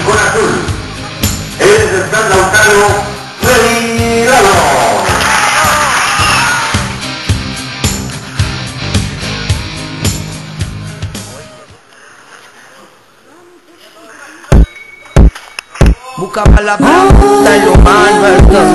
Con azul, es San Lautaro, Revirado. Buscaba la plata y lo malvertas.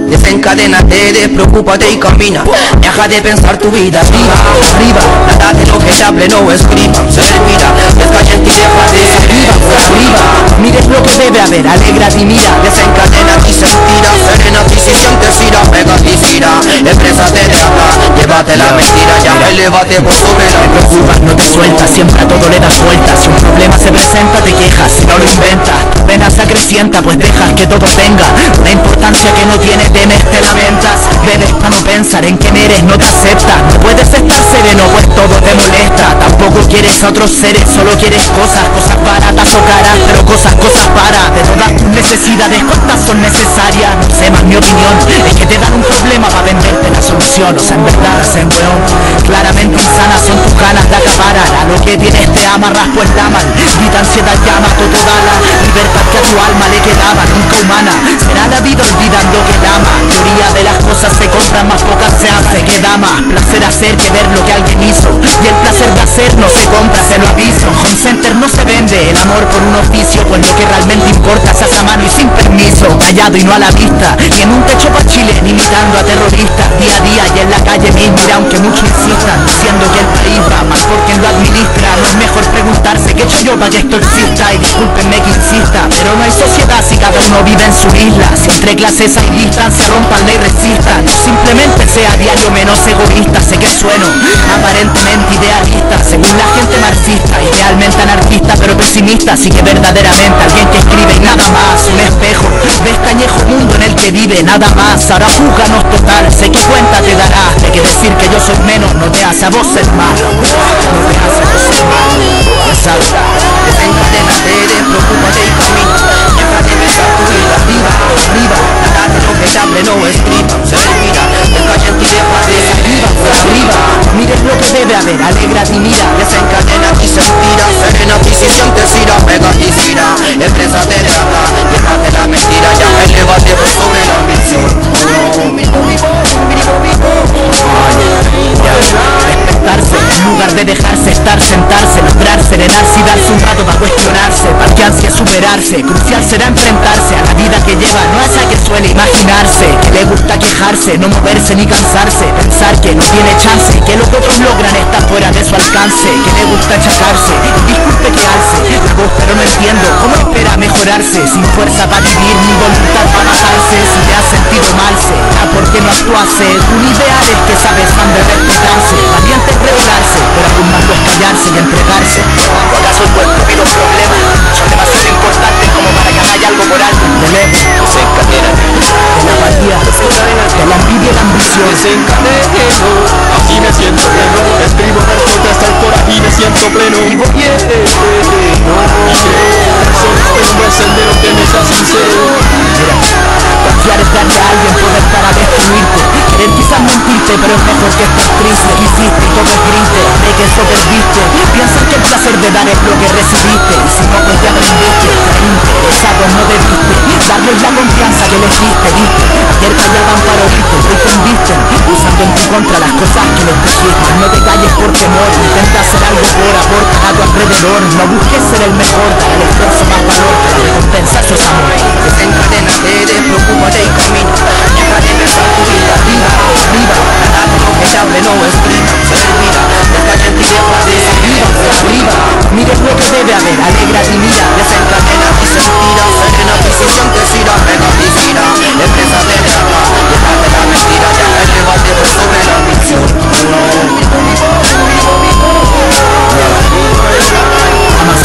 Desencadénate, despreocúpate y camina. Deja de pensar tu vida arriba, arriba. Nada de lo que te hable no escriba. Se olvida, descállate y deja de arriba, arriba. Mires lo que debe haber, alégrate y mira. Desencadena y se tira, serena y si sientes ira, pégate y gira. Exprésate de acá, llévate la mentira, ya elévate por sobre la. No te preocupas, no te sueltas, siempre a todo le das vueltas. Si un problema se presenta te quejas, si no lo inventas. Pena se acrecienta, pues dejas que todo tenga una importancia que no tiene, temes, te lamentas. Bebes para no pensar en quién eres, no te aceptas. No puedes estar sereno, pues todo te molesta. Tampoco quieres a otros seres, solo quieres cosas, cosas baratas o caras, pero cosas para. De todas tus necesidades, ¿cuántas son necesarias? No sé, más mi opinión es que te dan un problema para venderte la solución. O sea, en verdad, en weón, claramente insanas son tus ganas de acaparar. A lo que tienes te amarras, pues da mal. Grita ansiedad, llama, todo da la libertad que a tu alma le quedaba, nunca humana. Será la vida olvidando que dama. Teoría de las cosas se compran, más pocas se hace. Que dama, placer hacer que ver lo que alguien hizo. Y el placer de hacer no se compra, se lo aviso. Home Center no se vende, el amor por un oficio. Pues lo que realmente importa se hace a mano y sin permiso. Callado y no a la vista, ni en un techo pa' Chile, ni imitando a terroristas. Día a día y en la calle misma, y aunque muchos insistan, diciendo que el país va mal por quien lo administra. No es mejor preguntarse qué he hecho yo para que esto exista. Y discúlpenme que insista, pero no hay sociedad si cada uno vive en su isla. Si entre clases hay distancia, rompanla y resistan. No simplemente sea diario menos egoísta. Sé que sueno aparentemente idealista, según la gente marxista, idealmente anarquista, pero pesimista. Así que verdaderamente alguien que escribe y nada más. Un espejo, ves cañejo mundo en el que vive, nada más. Ahora júganos total, sé que cuenta te darás de que decir que yo soy menos no te hace a vos ser malo. No te hace a vos ser malo. Ya sabes, Desencadénate, despreocúpate y camina. Deja de pensar tu vida arriba, arriba. Nada de lo que te hable no escriba. Se olvida, descállate y deja de arriba, arriba. mires lo que debe haber, alégrate y mira. Desencadena y se tira, serena y si sientes ira, pégate y gira. Exprésate de acá, déjate la mentira, ya elévate por sobre la ambición. Despertarse, en lugar de dejarse estar, sentarse, lograr serenarse y darse un rato para cuestionarse. Para que ansia superarse, crucial será enfrentarse a la vida que lleva, no a esa que suele imaginarse. Que le gusta quejarse, no moverse ni cansarse, pensar que no tiene chance, que lo que otros logran está fuera de su alcance. Que le gusta achacarse, disculpe que alce la voz pero no entiendo cómo espera mejorarse. Sin fuerza para vivir ni voluntad para matarse. Si te has sentido mal, será porque no actuase. Un ideal es que sabes han de respetarse. Valiente es revelarse, pero aún más no es callarse y entregarse. ¿Acaso el cuerpo y los problemas son demasiado importantes como para que haya algo por algo? De lejos, Desencadénate, de la apatía, de la envidia y la ambición. Desencadeno, aquí me siento pleno. Escribo versos desde el coraje y me siento pleno. Y voy bien, y creo personas en un buen sendero que me sea sincero. Mira, confiar es darle a alguien poder para destruirte. Querer quizás mentirte, pero es mejor que estar triste. Quisiste y todo es grite, de que eso perdiste. Piensas que el placer de dar es lo que recibiste. Y si no, pues ya aprendiste. Interesados no debiste darles la confianza que les diste, ¿viste? Ayer callaban para oírte, hoy te embisten, usando en tu contra las cosas que les dijiste. No te calles por temor, intenta hacer algo por aportar a tu alrededor. No busques ser el mejor, dar el esfuerzo más valor, que la recompensa eso es amor. Desencadénate, despreocúpate y camina. Deja de pensar tu vida arriba, arriba. Nada de lo que te hable no escriba. Se olvida, descállate y deja de arriba, arriba. Mires lo que debe haber, alégrate y mira. Desencadena y se tira, serena y si sientes ira, pégate y gira. Exprésate de acá, déjate la mentira, ya elévate por sobre la ambición. Amas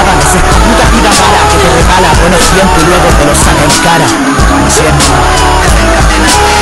pagan es esta puta vida mala que te regala buenos tiempos y luego te los saca en cara. Sí, hermano.